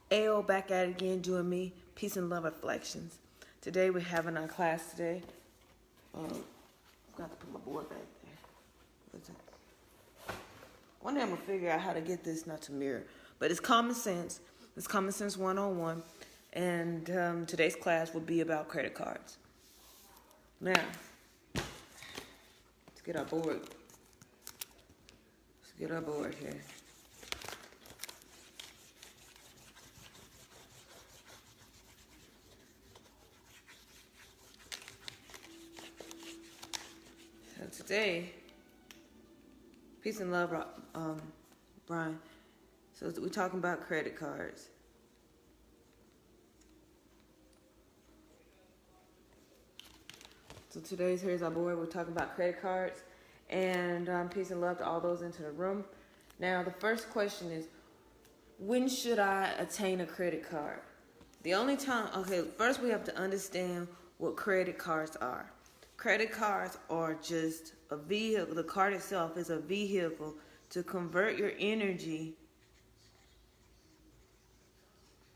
Ayo, back at it again, doing me. Peace and love reflections. Today we're having our class today. I've got to put my board back there. One day I'm going to figure out how to get this not to mirror. But it's common sense. It's common sense 101. And today's class will be about credit cards. Now, let's get our board. Let's get our board here. So today, peace and love, Brian. So we're talking about credit cards. So here's our board. We're talking about credit cards. And peace and love to all those into the room. Now, the first question is, when should I attain a credit card? The only time, first we have to understand what credit cards are. Credit cards are just a vehicle. The card itself is a vehicle to convert your energy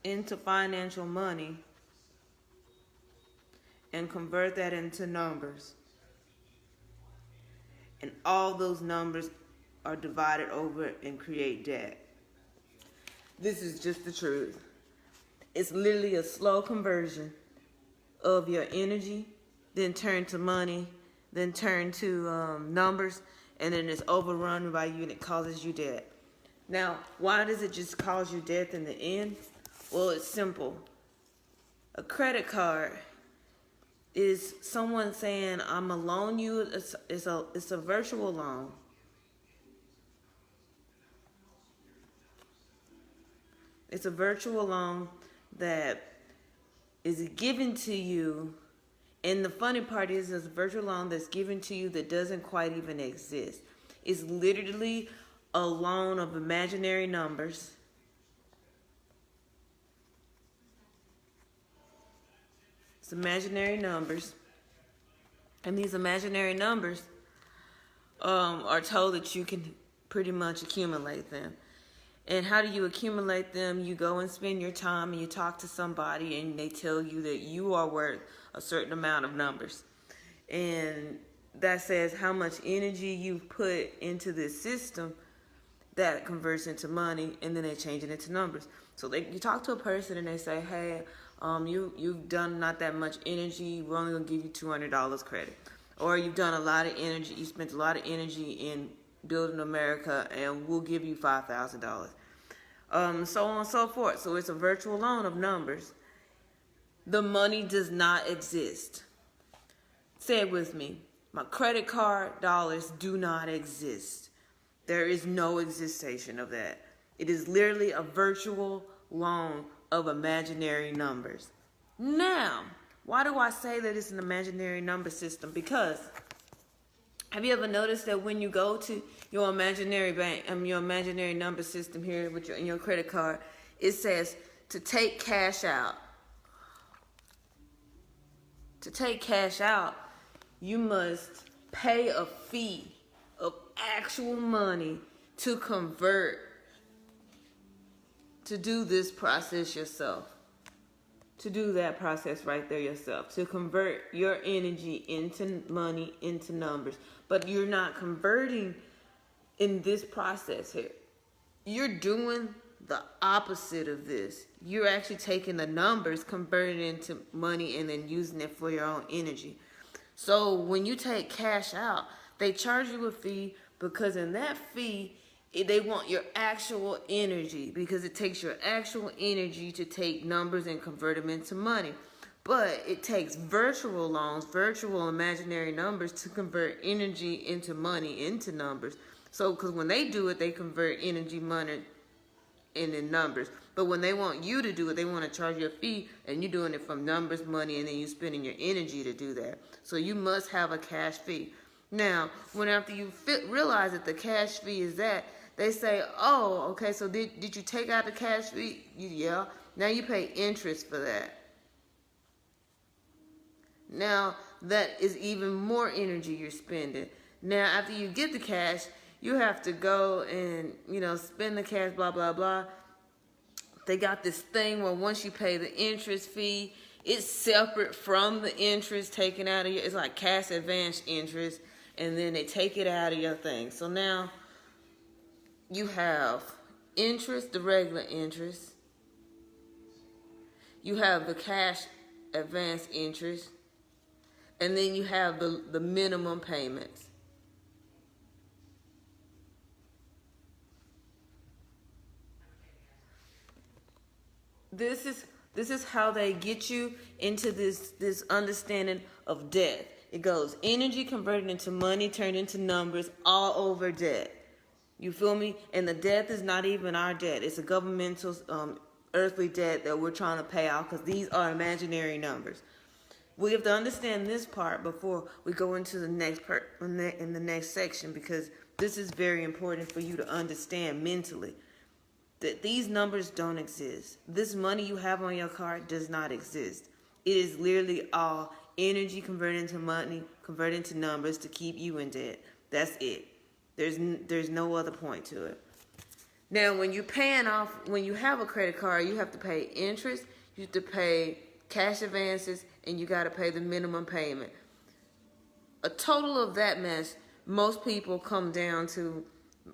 into financial money and convert that into numbers. And all those numbers are divided over and create debt. This is just the truth. It's literally a slow conversion of your energy, then turn to money, then turn to numbers, and then it's overrun by you and it causes you debt. Now, why does it just cause you debt in the end? Well, it's simple. A credit card is someone saying, I'm gonna loan you. It's a virtual loan. It's a virtual loan that is given to you. And the funny part is, it's a virtual loan that's given to you that doesn't quite even exist. It's literally a loan of imaginary numbers. It's imaginary numbers. And these imaginary numbers are told that you can pretty much accumulate them. And how do you accumulate them? You go and spend your time and you talk to somebody and they tell you that you are worth a certain amount of numbers. And that says how much energy you've put into this system that converts into money, and then they change it into numbers. So you talk to a person and they say, hey, you've done not that much energy, we're only gonna give you $200 credit. Or you've done a lot of energy, you spent a lot of energy in building America, and we'll give you $5,000. So on and so forth. So it's a virtual loan of numbers. The money does not exist. Say it with me. My credit card dollars do not exist. There is no existation of that. It is literally a virtual loan of imaginary numbers. Now, why do I say that it's an imaginary number system? Because have you ever noticed that when you go to your imaginary bank, your imaginary number system here with your credit card, it says to take cash out. To take cash out, you must pay a fee of actual money to convert, to do this process yourself. To do that process right there yourself. To convert your energy into money, into numbers. But you're not converting in this process here. You're doing the opposite of this. You're actually taking the numbers, converting it into money, and then using it for your own energy. So when you take cash out, they charge you a fee, because in that fee, they want your actual energy, because it takes your actual energy to take numbers and convert them into money. But it takes virtual loans, virtual imaginary numbers, to convert energy into money, into numbers. So, because when they do it, they convert energy, money, into numbers. But when they want you to do it, they want to charge you a fee, and you're doing it from numbers, money, and then you're spending your energy to do that. So you must have a cash fee. Now, when after you realize that the cash fee is that, they say, oh, okay, so did you take out the cash fee? Yeah. Now you pay interest for that. Now, that is even more energy you're spending. Now, after you get the cash, you have to go and, spend the cash, blah, blah, blah. they got this thing where once you pay the interest fee, it's separate from the interest taken out of your, it's like cash advance interest, and then they take it out of your thing. So now you have interest, the regular interest. You have the cash advance interest. And then you have the minimum payments. This is how they get you into this understanding of debt. It goes energy converted into money, turned into numbers, all over debt. You feel me? And the debt is not even our debt. It's a governmental earthly debt that we're trying to pay off, because these are imaginary numbers. We have to understand this part before we go into the next part in the next section, because this is very important for you to understand mentally that these numbers don't exist. This money you have on your card does not exist. It is literally all energy converted into money, converted into numbers to keep you in debt. That's it. There's no other point to it. Now, when you're paying off, when you have a credit card, you have to pay interest, you have to pay cash advances, and you got to pay the minimum payment. A total of that mess, most people come down to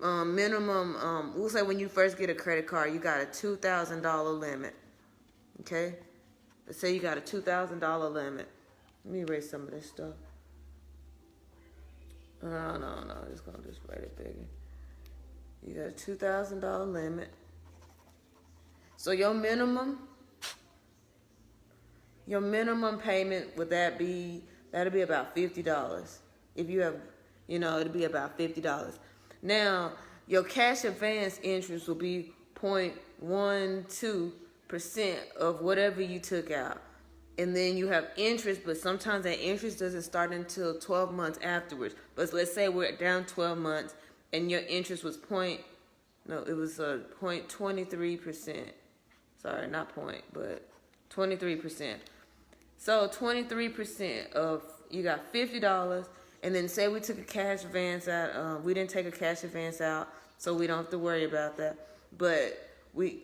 minimum, we'll say when you first get a credit card, you got a $2,000 limit, okay? Let's say you got a $2,000 limit. Let me erase some of this stuff. No, I'm just going to just write it bigger. You got a $2,000 limit. So your minimum payment, that'd be about $50. If you have, it'd be about $50. Now, your cash advance interest will be 0.12% of whatever you took out. And then you have interest, but sometimes that interest doesn't start until 12 months afterwards. But let's say we're down 12 months and your interest was 0.23%. Sorry, not point, but 23%. So 23% of, you got $50, and then say we took a cash advance out. We didn't take a cash advance out, so we don't have to worry about that. But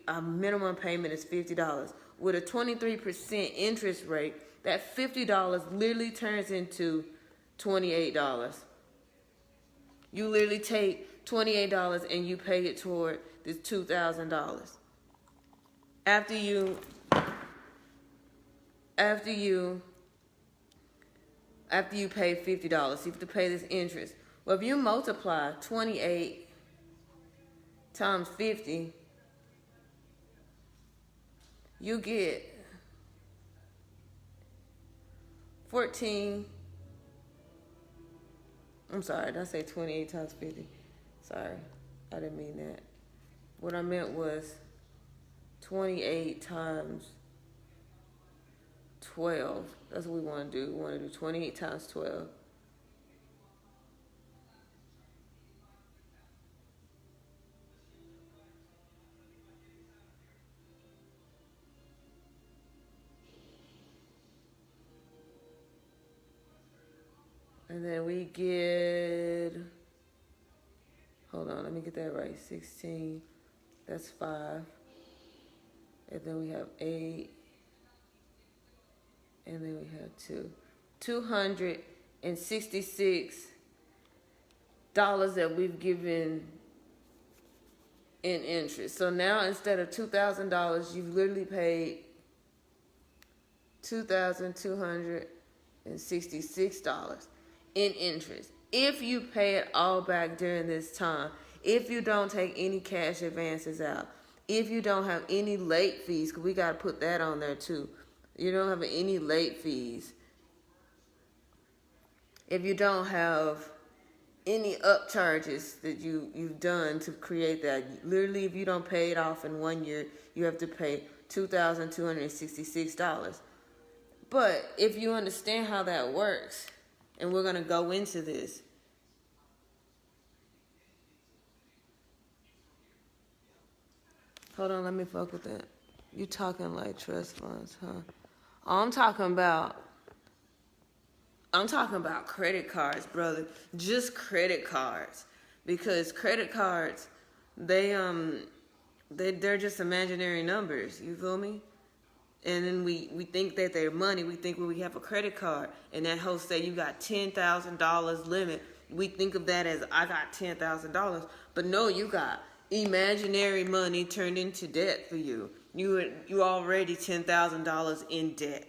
our minimum payment is $50. With a 23% interest rate, that $50 literally turns into $28. You literally take $28 and you pay it toward this $2,000. After you pay $50, you have to pay this interest. Well, if you multiply 28 times 50, you get 14. I'm sorry, did I say 28 times 50? Sorry, I didn't mean that. What I meant was 28 times 12. That's what we want to do. We want to do 28 times 12. And then we get, hold on, let me get that right. 16, that's 5. And then we have 8. And then we have 2. $266 that we've given in interest. So now instead of $2,000, you've literally paid $2,266 in interest. If you pay it all back during this time, if you don't take any cash advances out, if you don't have any late fees, because we got to put that on there too. You don't have any late fees. If you don't have any upcharges that you've done to create that, literally if you don't pay it off in 1 year, you have to pay $2,266. But if you understand how that works, and we're going to go into this. Hold on, let me fuck with that. You talking like trust funds, huh? I'm talking about credit cards, brother. Just credit cards. Because credit cards, they they're just imaginary numbers. You feel me? And then we think that they're money. We think when we have a credit card and that host say you got $10,000 limit, we think of that as I got $10,000. But no, you got imaginary money turned into debt for you. You already $10,000 in debt.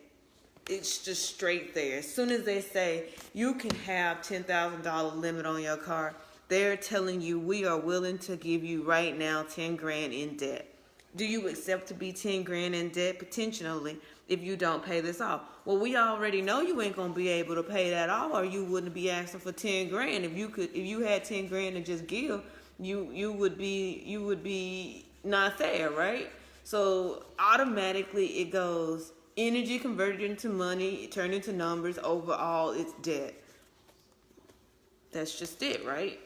It's just straight there. As soon as they say you can have $10,000 limit on your car, they're telling you we are willing to give you right now 10 grand in debt. Do you accept to be 10 grand in debt potentially if you don't pay this off? Well, we already know you ain't gonna be able to pay that off, or you wouldn't be asking for 10 grand. If you had 10 grand to just give, you would be not there, right? So automatically it goes energy converted into money, it turned into numbers, overall it's debt. That's just it, right?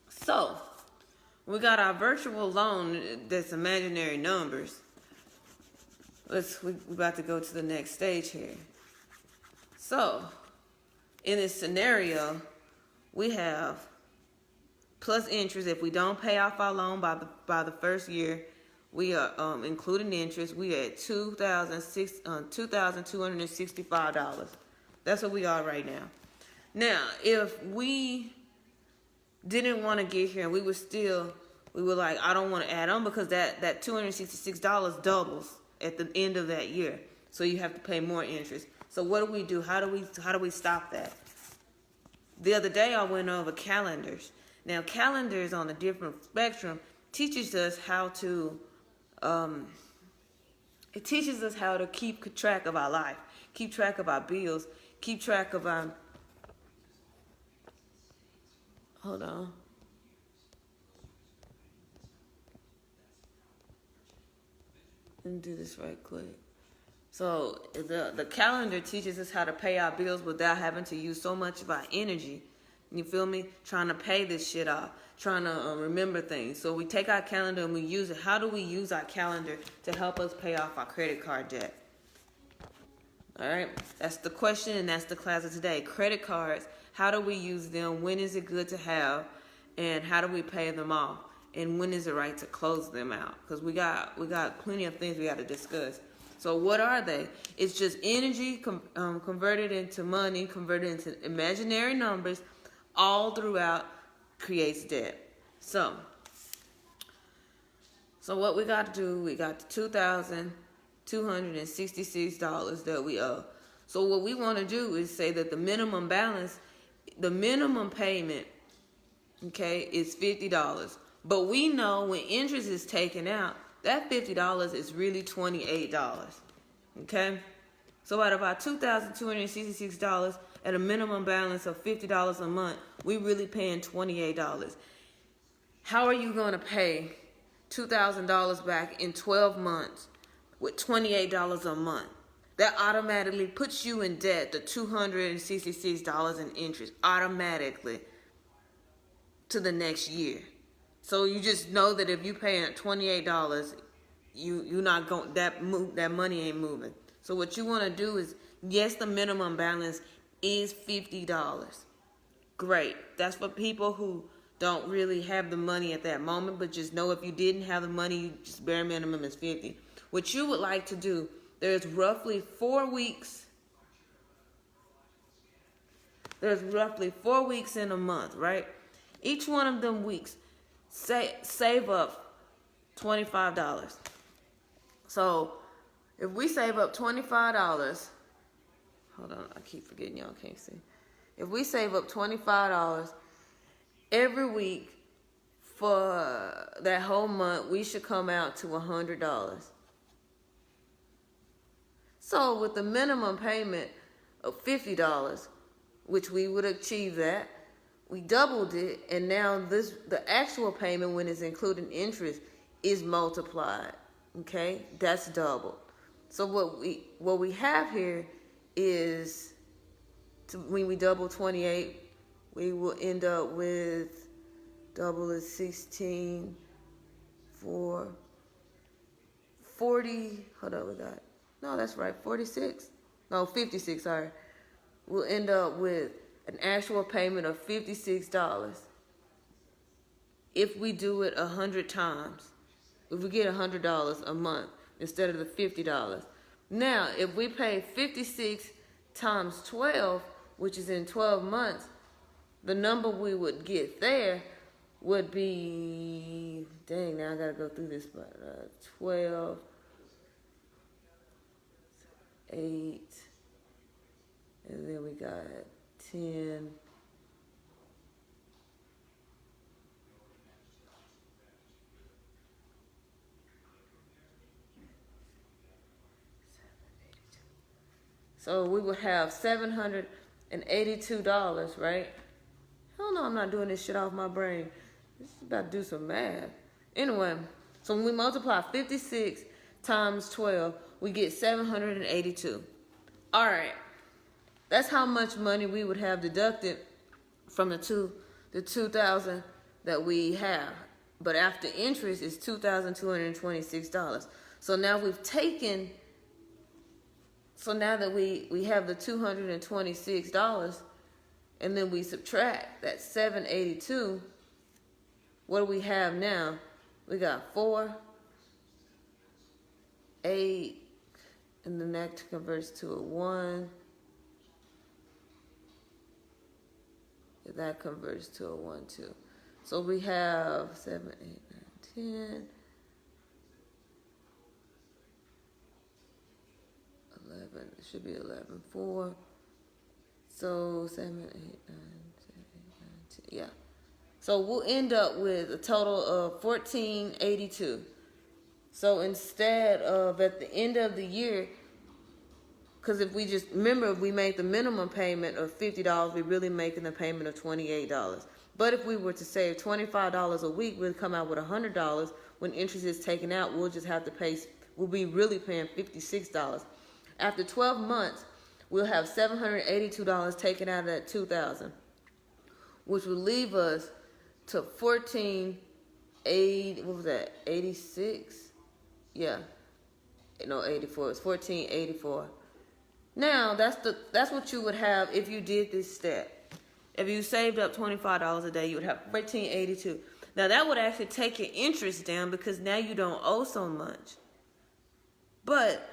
So we got our virtual loan that's imaginary numbers. We're about to go to the next stage here. So in this scenario, we have plus interest. If we don't pay off our loan by the first year, we are including interest. We are at $2,265. That's what we are right now. Now, if we didn't want to get here and we were like, I don't want to add on, because that $266 doubles at the end of that year. So you have to pay more interest. So what do? How do we stop that? The other day I went over calendars. Now calendars on a different spectrum teaches us how to keep track of our life, keep track of our bills, keep track of our hold on. Let me do this right quick. So the calendar teaches us how to pay our bills without having to use so much of our energy. You feel me? Trying to pay this shit off, trying to remember things. So we take our calendar and we use it. How do we use our calendar to help us pay off our credit card debt? All right, that's the question, and that's the class of today. Credit cards, how do we use them? When is it good to have? And how do we pay them off? And when is it right to close them out? Because we got plenty of things we got to discuss. So what are they? It's just energy converted into money, converted into imaginary numbers, all throughout creates debt. So what we got to do, we got the $2,266 that we owe. So what we want to do is say that the minimum balance, the minimum payment, okay, is $50. But we know when interest is taken out, that $50 is really $28. Okay? So out of our $2,266 at a minimum balance of $50 a month, we really paying $28. How are you going to pay $2,000 back in 12 months with $28 a month? That automatically puts you in debt to $266 in interest automatically to the next year. So you just know that if you pay $28, you're not going, that money ain't moving. So what you want to do is, yes, the minimum balance is $50. Great. That's for people who don't really have the money at that moment, but just know if you didn't have the money, you just bare minimum is $50. What you would like to do, there's roughly 4 weeks. There's roughly 4 weeks in a month, right? Each one of them weeks, save up $25. So if we save up $25, hold on, I keep forgetting y'all can't see. If we save up $25 every week for that whole month, we should come out to $100. So with the minimum payment of $50, which we would achieve that, we doubled it, and now the actual payment, when it's including interest, is multiplied. Okay, that's doubled. So what we have here is, when we double 28, we will end up with double is 16, 4, 40. Hold on, we got, no, that's right, 46. No, 56. Sorry, we'll end up with an actual payment of $56 if we do it 100 times. if we get $100 a month instead of the $50. Now, if we pay 56 times 12, which is in 12 months, the number we would get there would be, dang, now I gotta go through this, but 12, 8, and then we got 10, so we would have $782, right? Hell no, I'm not doing this shit off my brain. This is about to do some math. Anyway, so when we multiply 56 times 12, we get 782. All right, that's how much money we would have deducted from the 2,000 that we have. But after interest, it's $2,226. So now we've taken. So now that we have the $226, and then we subtract that 782, what do we have now? We got 4, 8, and then that converts to a 1. That converts to a 1, 2. So we have 7, 8, 9, 10. 11, it should be 11, 4. So 7, 8, 9, 7, 8, 9, 10. Yeah. So we'll end up with a total of 1482. So instead of at the end of the year, because if we just remember, if we make the minimum payment of $50, we're really making the payment of $28. But if we were to save $25 a week, we'll come out with $100. When interest is taken out, we'll just have to pay. We'll be really paying $56. After 12 months, we'll have $782 taken out of that $2,000, which will leave us to 1480. What was that? 86? Yeah. No, 84. It's 1484. Now that's what you would have if you did this step. If you saved up $25 a day, you would have 1482. Now that would actually take your interest down because now you don't owe so much. But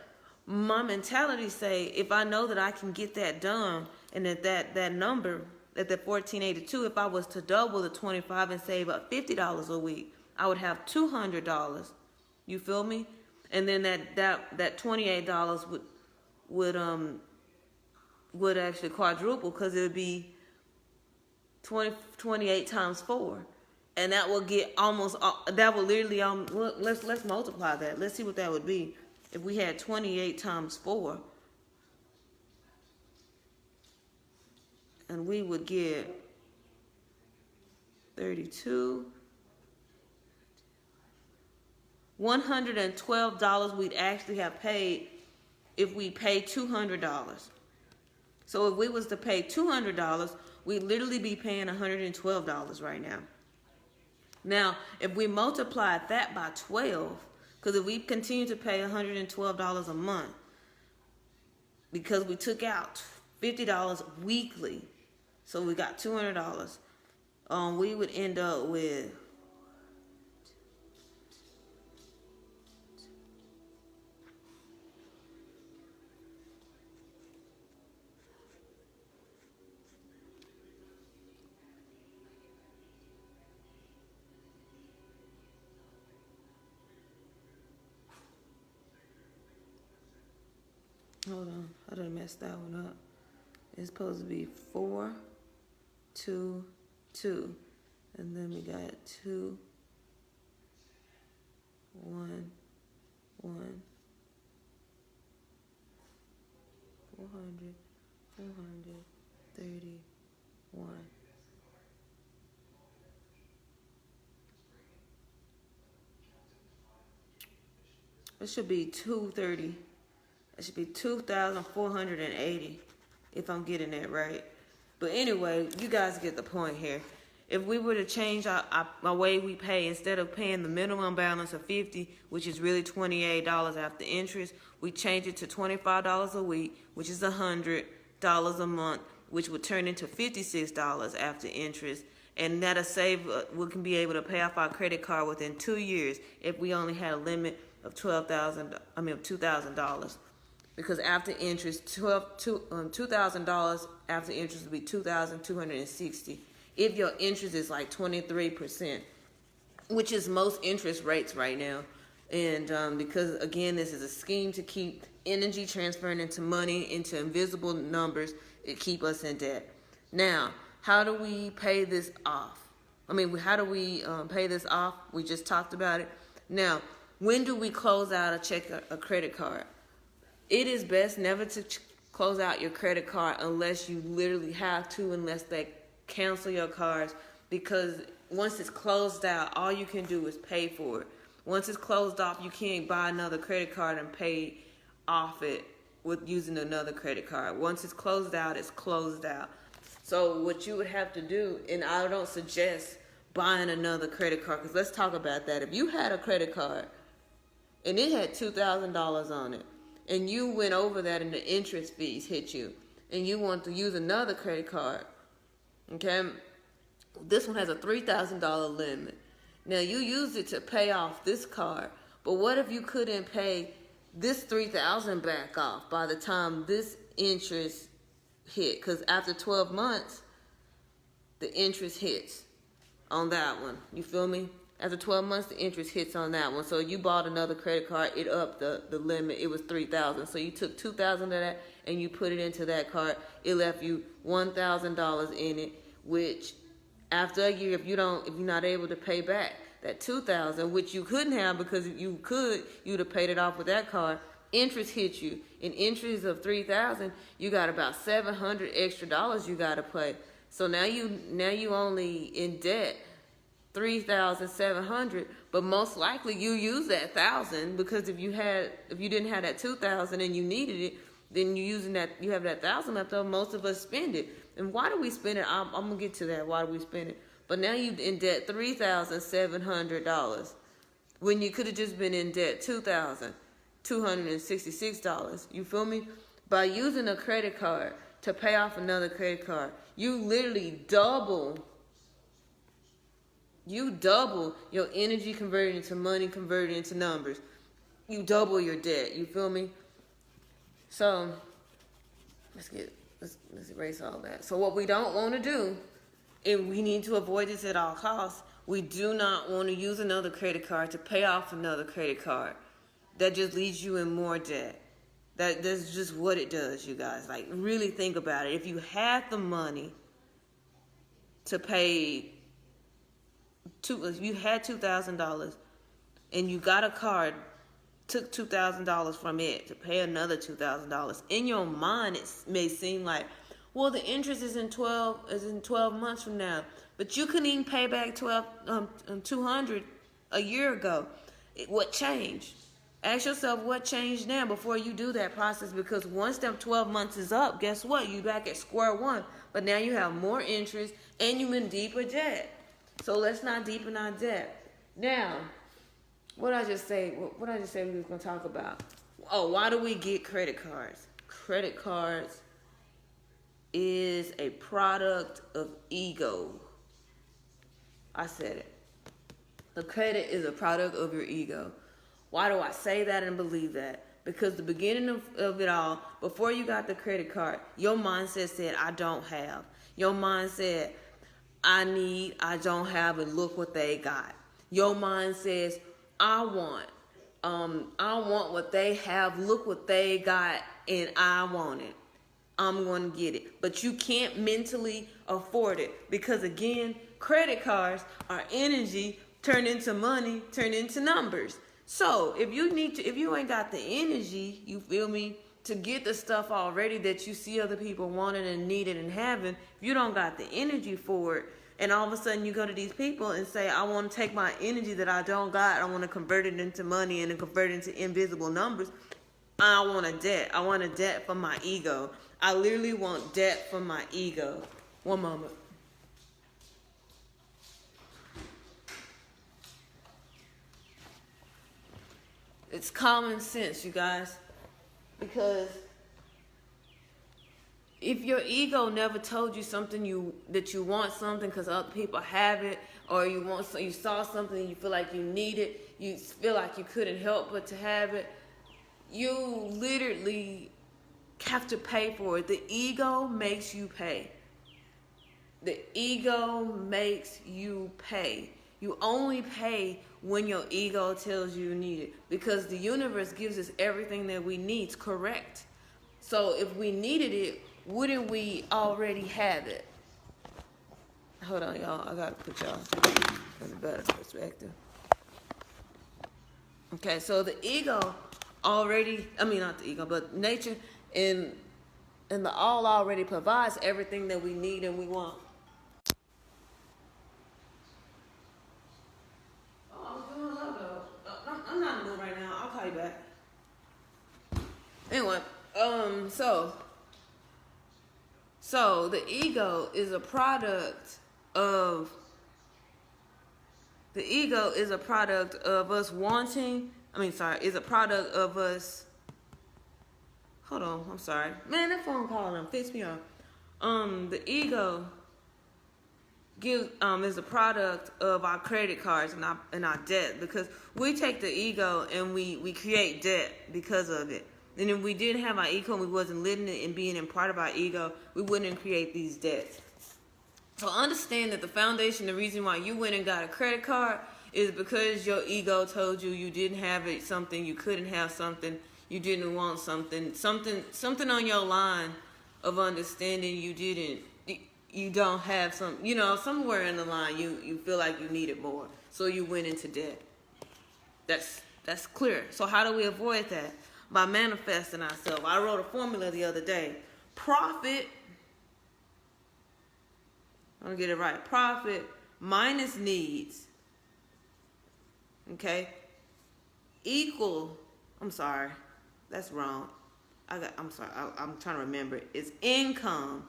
my mentality say, if I know that I can get that done, and that number, at the 1482, if I was to double the 25 and save up $50 a week, I would have $200. You feel me? And then that $28 would actually quadruple, because it would be 28 times 4, and that will get almost. That will literally let's multiply that. Let's see what that would be. If we had 28 times 4, and we would get 32, $112 we'd actually have paid if we paid $200. So if we was to pay $200, we'd literally be paying $112 right now. Now, if we multiplied that by 12, because if we continue to pay $112 a month, because we took out $50 weekly, so we got $200, we would end up with hold on, I done messed that one up. It's supposed to be 4, 2, 2, and then we got 2, 1, 1, 400, 431. It should be 230. It should be 2,480, if I'm getting that right. But anyway, you guys get the point here. If we were to change our way we pay, instead of paying the minimum balance of $50, which is really $28 after interest, we change it to $25 a week, which is $100 a month, which would turn into $56 after interest. And that'll save, we can be able to pay off our credit card within 2 years if we only had a limit of $2,000. Because after interest, $2,000 after interest would be $2,260. If your interest is like 23%, which is most interest rates right now. And because, again, this is a scheme to keep energy transferring into money, into invisible numbers, it keep us in debt. Now, how do we pay this off? How do we pay this off? We just talked about it. Now, when do we close out a credit card? It is best never to close out your credit card unless you literally have to, unless they cancel your cards, because once it's closed out, all you can do is pay for it. Once it's closed off, you can't buy another credit card and pay off it with using another credit card. Once it's closed out, it's closed out. So what you would have to do, and I don't suggest buying another credit card, because let's talk about that. If you had a credit card and it had $2,000 on it, and you went over that and the interest fees hit you, and you want to use another credit card, okay? This one has a $3,000 limit. Now, you used it to pay off this card, but what if you couldn't pay this $3,000 back off by the time this interest hit? Because after 12 months, the interest hits on that one. You feel me? After 12 months, the interest hits on that one. So you bought another credit card, it upped the limit. It was $3,000. So you took $2,000 of that and you put it into that card. It left you $1,000 in it, which after a year, if you're not able to pay back that $2,000, which you couldn't have because you'd have paid it off with that card, interest hit you. In interest of $3,000, you got about $700 extra you got to pay. So now you only in debt $3,700, but most likely you use that $1,000, because if you didn't have that $2,000 and you needed it, then you have that $1,000 left over. Most of us spend it. And why do we spend it? I'm gonna get to that. Why do we spend it? But now you in debt $3,700 when you could have just been in debt $2,266. You feel me? By using a credit card to pay off another credit card, you literally double your energy converted into money, converted into numbers. You double your debt. You feel me? So let's erase all that. So what we don't want to do, and we need to avoid this at all costs, we do not want to use another credit card to pay off another credit card. That just leaves you in more debt. That's just what it does, you guys. Like, really think about it. If you had the money to pay, if you had $2,000 and you got a card, took $2,000 from it to pay another $2,000, in your mind it may seem like, well, the interest is in 12 months from now, but you couldn't even pay back $200 a year ago. What changed? Ask yourself what changed now before you do that process, because once them 12 months is up, guess what? You back at square one, but now you have more interest and you in deeper debt. So let's not deepen our debt. Now, what did I just say we were going to talk about? Oh, why do we get credit cards? Credit cards is a product of ego. I said it. The credit is a product of your ego. Why do I say that and believe that? Because the beginning of it all, before you got the credit card, your mindset said, I don't have. Your mind said, I don't have, and look what they got. Your mind says, I want what they have, look what they got, and I want it. I'm going to get it. But you can't mentally afford it, because again, credit cards are energy turned into money, turned into numbers. So if you ain't got the energy, you feel me, to get the stuff already that you see other people wanting and needing and having, if you don't got the energy for it, and all of a sudden you go to these people and say, I want to take my energy that I don't got, I want to convert it into money and then convert it into invisible numbers, I want a debt. I want a debt for my ego. I literally want debt for my ego. One moment. It's common sense, you guys, because if your ego never told you something that you want something because other people have it, or you saw something and you feel like you need it, you feel like you couldn't help but to have it, you literally have to pay for it. The ego makes you pay. The ego makes you pay. You only pay when your ego tells you you need it, because the universe gives us everything that we need, correct? So if we needed it, wouldn't we already have it? Hold on, y'all. I gotta put y'all in a better perspective. Okay, so the ego already, not the ego, but nature and the all already provides everything that we need and we want. Oh, I'm doing a lot though. I'm not in the mood right now. I'll call you back. Anyway, so the ego is a product of us wanting, is a product of us. Hold on, I'm sorry. Man, that phone call done pissed me off. The ego is a product of our credit cards and our debt, because we take the ego and we create debt because of it. And if we didn't have our ego and we wasn't living it and being in part of our ego, we wouldn't create these debts. So understand that the foundation, the reason why you went and got a credit card is because your ego told you you didn't have it, something, you couldn't have something, you didn't want something on your line of understanding you don't have somewhere in the line you feel like you needed more. So you went into debt. That's clear. So how do we avoid that? By manifesting ourselves. I wrote a formula the other day. Profit, I'm gonna get it right. Profit minus needs, okay, that's wrong. I'm trying to remember it. It's income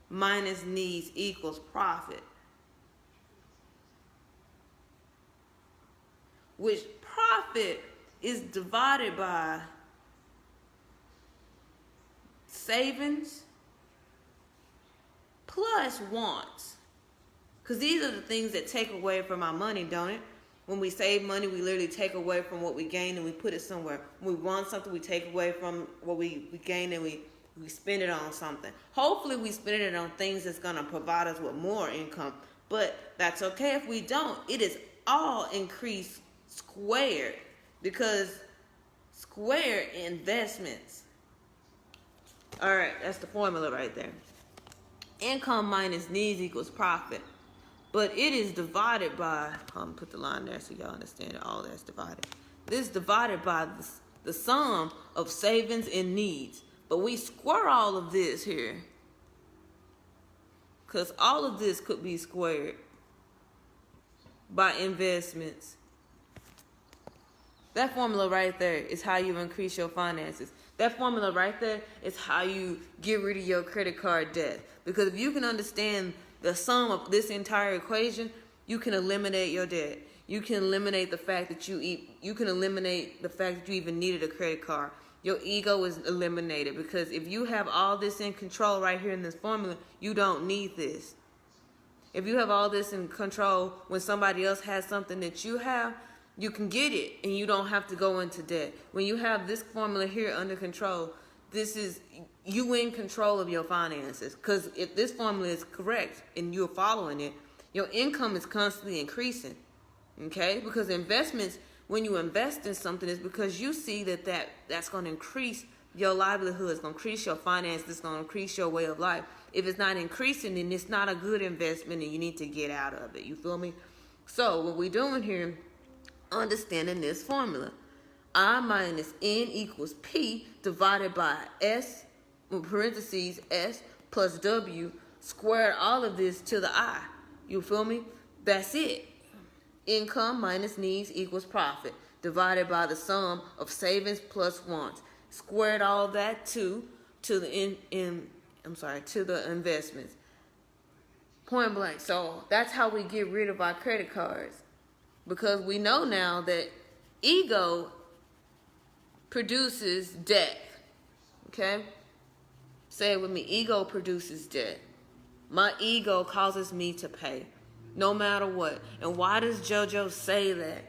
minus needs equals profit. Which profit is divided by savings plus wants. Because these are the things that take away from our money, don't it? When we save money, we literally take away from what we gain and we put it somewhere. When we want something, we take away from what we gain and we spend it on something. Hopefully we spend it on things that's going to provide us with more income. But that's okay if we don't. It is all increased squared, because square investments. All right, that's the formula right there. Income minus needs equals profit. But it is divided by, put the line there so y'all understand it, all that's divided. This is divided by the sum of savings and needs. But we square all of this here, because all of this could be squared by investments. That formula right there is how you increase your finances. That formula right there is how you get rid of your credit card debt. Because if you can understand the sum of this entire equation, you can eliminate your debt. You can eliminate the fact that you even needed a credit card. Your ego is eliminated, because if you have all this in control right here in this formula, you don't need this. If you have all this in control when somebody else has something that you have, you can get it and you don't have to go into debt. When you have this formula here under control, this is you in control of your finances. Because if this formula is correct and you're following it, your income is constantly increasing. Okay? Because investments, when you invest in something, is because you see that's going to increase your livelihood. It's going to increase your finances. It's going to increase your way of life. If it's not increasing, then it's not a good investment and you need to get out of it. You feel me? So what we're doing here, understanding this formula. I minus N equals P divided by S, in parentheses, S plus W, squared all of this to the I. You feel me? That's it. Income minus needs equals profit divided by the sum of savings plus wants. Squared all that to the investments. Point blank. So that's how we get rid of our credit cards. Because we know now that ego produces debt. Okay? Say it with me. Ego produces debt. My ego causes me to pay, no matter what. And why does JoJo say that?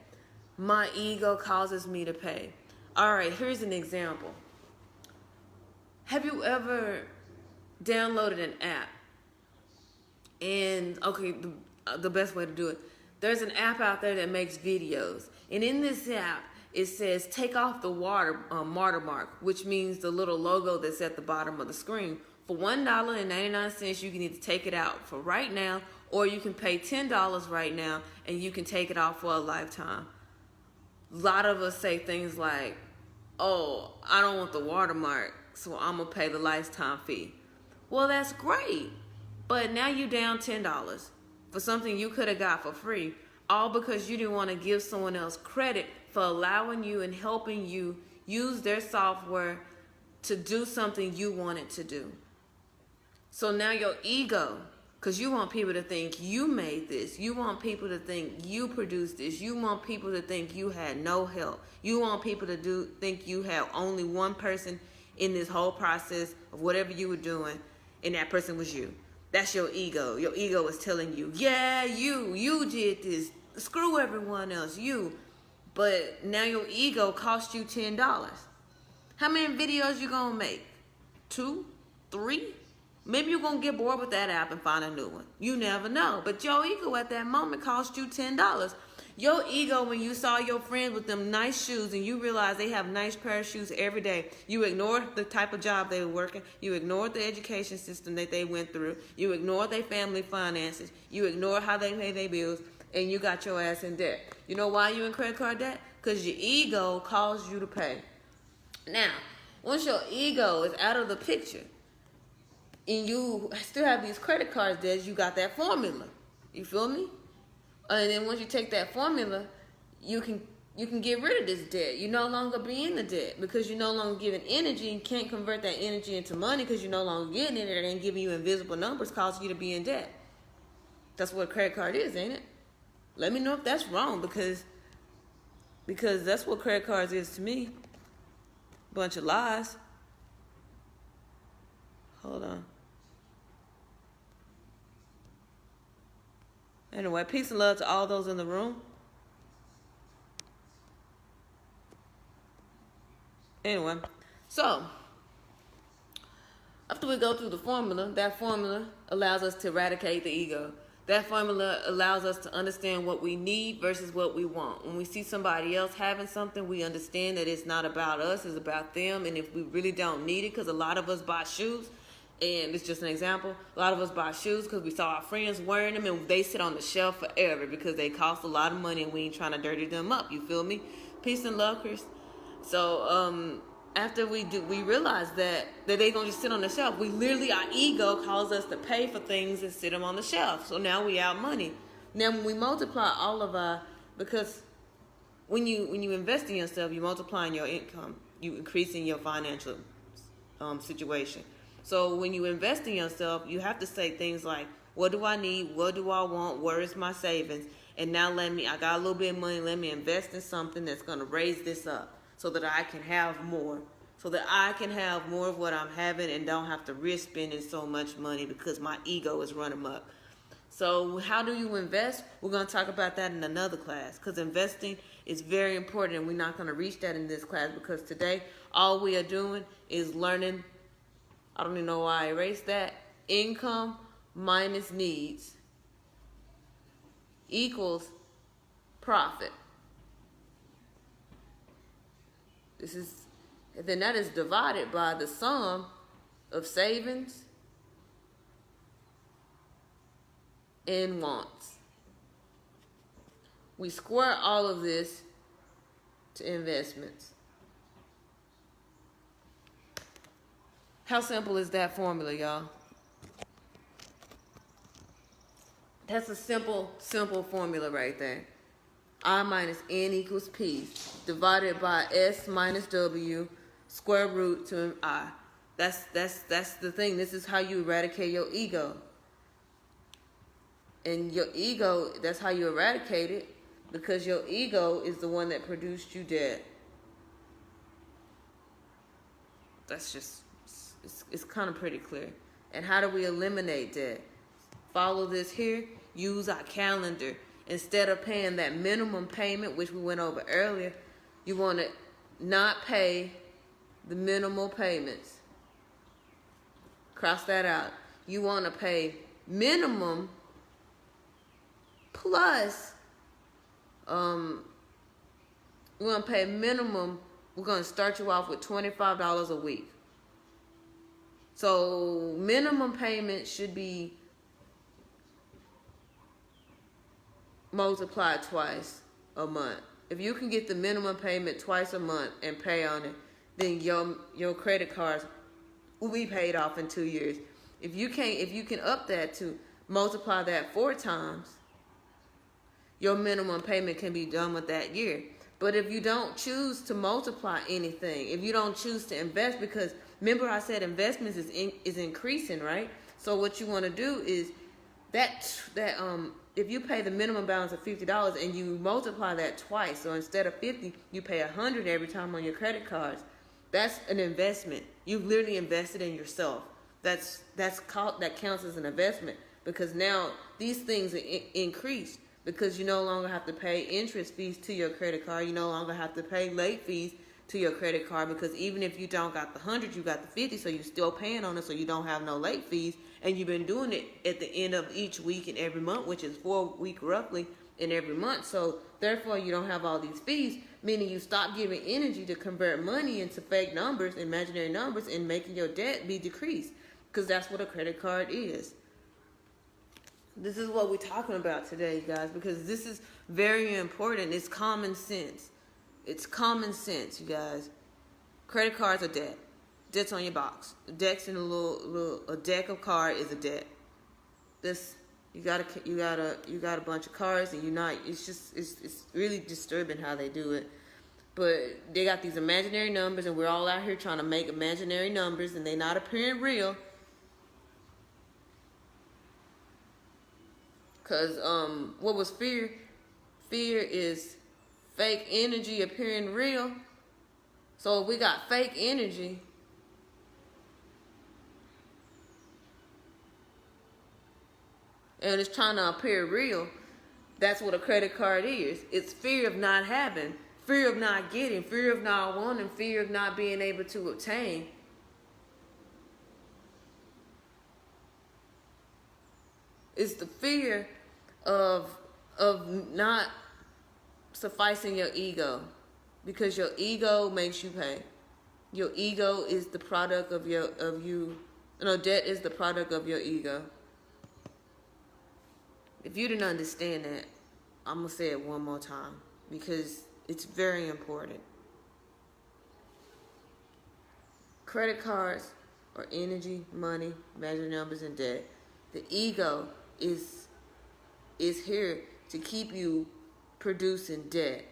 My ego causes me to pay. All right, here's an example. Have you ever downloaded an app? And, okay, the best way to do it. There's an app out there that makes videos. And in this app, it says take off the watermark, which means the little logo that's at the bottom of the screen. For $1.99, you can either take it out for right now, or you can pay $10 right now, and you can take it out for a lifetime. A lot of us say things like, oh, I don't want the watermark, so I'm going to pay the lifetime fee. Well, that's great. But now you're down $10 for something you could have got for free, all because you didn't want to give someone else credit for allowing you and helping you use their software to do something you wanted to do. So now your ego, because you want people to think you made this, you want people to think you produced this, you want people to think you had no help, you want people to think you had only one person in this whole process of whatever you were doing, and that person was you. That's your ego. Your ego is telling you, yeah, you did this. Screw everyone else, you. But now your ego cost you $10. How many videos you gonna make? 2? 3? Maybe you're gonna get bored with that app and find a new one. You never know. But your ego at that moment cost you $10. Your ego, when you saw your friends with them nice shoes and you realize they have nice pair of shoes every day, you ignored the type of job they were working, you ignored the education system that they went through, you ignored their family finances, you ignored how they pay their bills, and you got your ass in debt. You know why you in credit card debt? Because your ego caused you to pay. Now, once your ego is out of the picture and you still have these credit card debts, you got that formula. You feel me? And then once you take that formula, you can get rid of this debt. You no longer be in the debt because you're no longer giving energy and can't convert that energy into money because you're no longer getting it. It ain't giving you invisible numbers, causing you to be in debt. That's what a credit card is, ain't it? Let me know if that's wrong because that's what credit cards is to me. Bunch of lies. Hold on. Anyway, peace and love to all those in the room. Anyway, so after we go through the formula, that formula allows us to eradicate the ego. That formula allows us to understand what we need versus what we want. When we see somebody else having something, we understand that it's not about us, it's about them. And if we really don't need it, because a lot of us buy shoes, and it's just an example, a lot of us buy shoes because we saw our friends wearing them and they sit on the shelf forever because they cost a lot of money and we ain't trying to dirty them up. You feel me? Peace and love, Chris. So after we realize that they don't just sit on the shelf. We literally, our ego calls us to pay for things and sit them on the shelf. So now we out money. Now when we multiply all of our, because when you invest in yourself, you multiplying your income, you increasing your financial situation. So when you invest in yourself, you have to say things like, what do I need? What do I want? Where is my savings? And now I got a little bit of money, let me invest in something that's going to raise this up so that I can have more. So that I can have more of what I'm having and don't have to risk spending so much money because my ego is running amok. So how do you invest? We're going to talk about that in another class because investing is very important and we're not going to reach that in this class because today all we are doing is learning. I don't even know why I erased that. Income minus needs equals profit. Then that is divided by the sum of savings and wants. We square all of this to investments. How simple is that formula, y'all? That's a simple formula right there. I minus N equals P divided by S minus W square root to I. That's the thing. This is how you eradicate your ego. And your ego, that's how you eradicate it because your ego is the one that produced you dead. That's just it's kind of pretty clear. And how do we eliminate that? Follow this here. Use our calendar. Instead of paying that minimum payment, which we went over earlier, you want to not pay the minimal payments. Cross that out. You want to pay minimum plus, we want to pay minimum. We're going to start you off with $25 a week. So minimum payment should be multiplied twice a month. If you can get the minimum payment twice a month and pay on it, then your credit cards will be paid off in 2 years. If you can up that to multiply that 4 times, your minimum payment can be done with that year. But if you don't choose to multiply anything, if you don't choose to invest, because remember I said investments is increasing, right? So what you want to do is if you pay the minimum balance of $50 and you multiply that twice, so instead of 50, you pay 100 every time on your credit cards. That's an investment. You've literally invested in yourself. That counts as an investment, because now these things are increased, because you no longer have to pay interest fees to your credit card. You no longer have to pay late fees to your credit card, because even if you don't got the 100, you got the 50, so you're still paying on it, so you don't have no late fees, and you've been doing it at the end of each week and every month, which is 4 weeks roughly in every month. So therefore you don't have all these fees, meaning you stop giving energy to convert money into fake numbers, imaginary numbers, and making your debt be decreased, because that's what a credit card is. This is what we're talking about today, guys, because this is very important. It's common sense. It's common sense, you guys. Credit cards are debt. Debt's on your box. The deck's in a deck of cards is a debt. This you got a bunch of cards, and it's really disturbing how they do it. But they got these imaginary numbers, and we're all out here trying to make imaginary numbers, and they're not appearing real. Because what was fear? Fear is fake energy appearing real. So if we got fake energy, and it's trying to appear real, that's what a credit card is. It's fear of not having, fear of not getting, fear of not wanting, fear of not being able to obtain. It's the fear of not sufficing your ego, because your ego makes you pay. Your ego is the product of debt is the product of your ego. If you didn't understand that, I'm going to say it one more time, because it's very important. Credit cards are energy, money, imaginary numbers, and debt. The ego is here to keep you producing debt.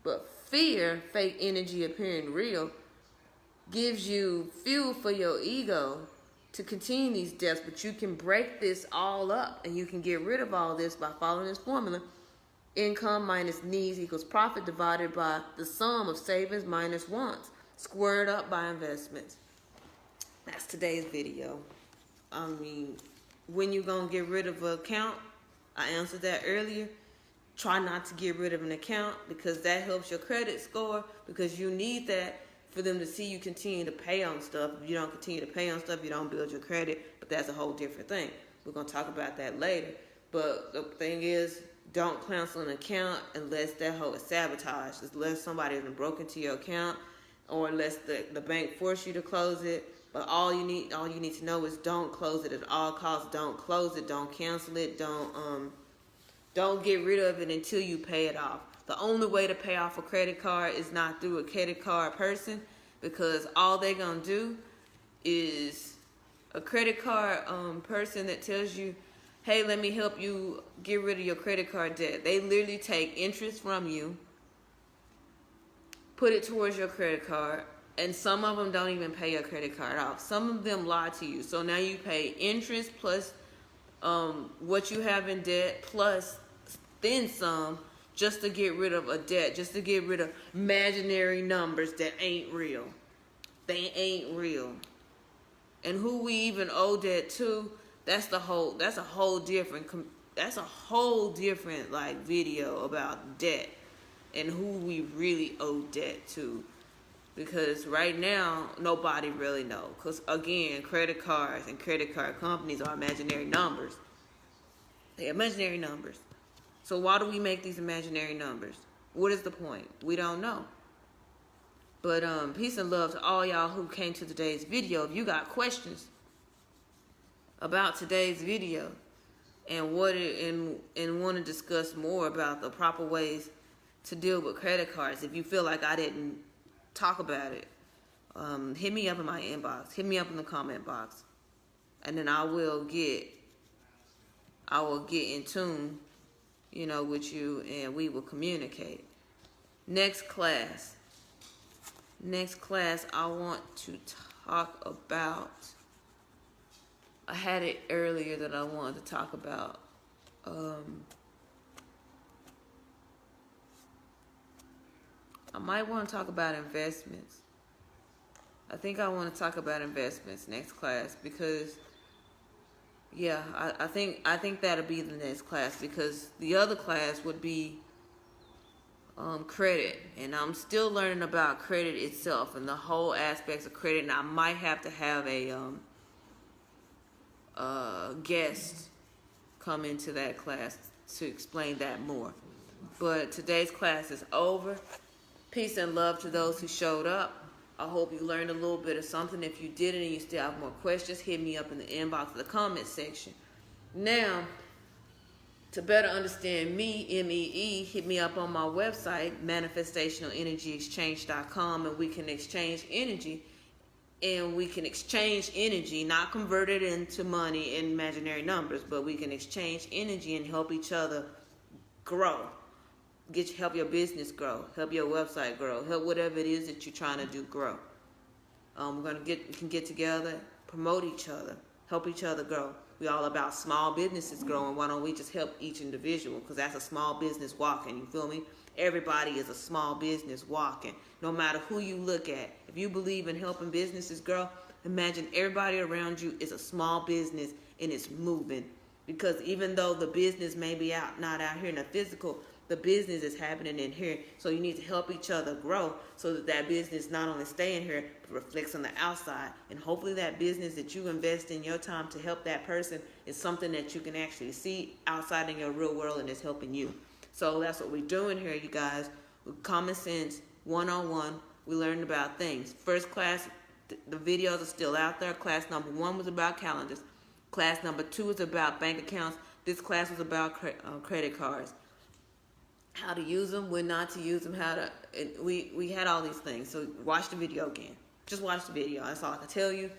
But fear, fake energy appearing real, gives you fuel for your ego to continue these debts. But you can break this all up, and you can get rid of all this by following this formula. Income minus needs equals profit divided by the sum of savings minus wants, squared up by investments. That's today's video. I mean, when you gonna get rid of an account? I answered that earlier. Try not to get rid of an account, because that helps your credit score, because you need that for them to see you continue to pay on stuff. If you don't continue to pay on stuff, you don't build your credit, but that's a whole different thing. We're going to talk about that later. But the thing is, don't cancel an account unless that whole is sabotaged, unless somebody has been broken into your account, or unless the bank forced you to close it. But all you need to know is don't close it at all costs. Don't close it. Don't cancel it. Don't get rid of it until you pay it off. The only way to pay off a credit card is not through a credit card person, because all they're gonna do is a credit card person that tells you, hey, let me help you get rid of your credit card debt. They literally take interest from you, put it towards your credit card, and some of them don't even pay your credit card off. Some of them lie to you. So now you pay interest plus what you have in debt plus then some, just to get rid of a debt, just to get rid of imaginary numbers that ain't real. They ain't real. and who we even owe debt to, that's a whole different like video about debt and who we really owe debt to. Because right now, nobody really knows. Because again, credit cards and credit card companies are imaginary numbers. They're imaginary numbers. So why do we make these imaginary numbers? What is the point? We don't know. But peace and love to all y'all who came to today's video. If you got questions about today's video and want to discuss more about the proper ways to deal with credit cards, if you feel like I didn't talk about it, hit me up in my inbox, hit me up in the comment box, and then I will get in tune, with you, and we will communicate. Next class I want to talk about, I had it earlier that I wanted to talk about, I might want to talk about investments. I think I want to talk about investments next class because, yeah, I think that'll be the next class, because the other class would be credit, and I'm still learning about credit itself and the whole aspects of credit, and I might have to have a guest come into that class to explain that more. But today's class is over. Peace and love to those who showed up. I hope you learned a little bit of something. If you didn't and you still have more questions, hit me up in the inbox of the comment section. Now, to better understand me, M.E.E., hit me up on my website, manifestationalenergyexchange.com, and we can exchange energy. And we can exchange energy, not convert it into money in imaginary numbers, but we can exchange energy and help each other grow. Help your business grow, help your website grow, help whatever it is that you're trying to do grow. We can get together, promote each other, help each other grow. We all about small businesses growing. Why don't we just help each individual? Because that's a small business walking. You feel me? Everybody is a small business walking. No matter who you look at, if you believe in helping businesses grow, imagine everybody around you is a small business and it's moving. Because even though the business may be not out here in the physical, the business is happening in here. So you need to help each other grow so that business not only stay in here, but reflects on the outside. And hopefully that business that you invest in your time to help that person is something that you can actually see outside in your real world and is helping you. So that's what we're doing here, you guys. With common sense, one-on-one, we learned about things. First class, the videos are still out there. Class number 1 was about calendars. Class number 2 is about bank accounts. This class was about credit cards. How to use them, when not to use them, we had all these things. So watch the video again. Just watch the video. That's all I can tell you.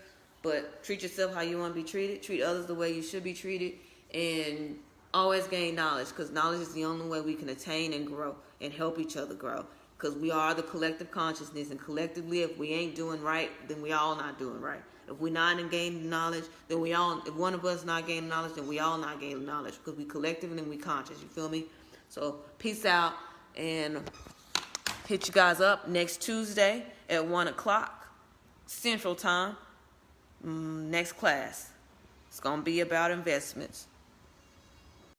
But treat yourself how you want to be treated. Treat others the way you should be treated. And always gain knowledge, because knowledge is the only way we can attain and grow and help each other grow. Because we are the collective consciousness, and collectively, if we ain't doing right, then we all not doing right. If we're not gaining knowledge, then if one of us not gaining knowledge, then we all not gaining knowledge, because we collective and then we conscious. You feel me? So peace out, and hit you guys up next Tuesday at 1 o'clock Central Time. Next class. It's going to be about investments.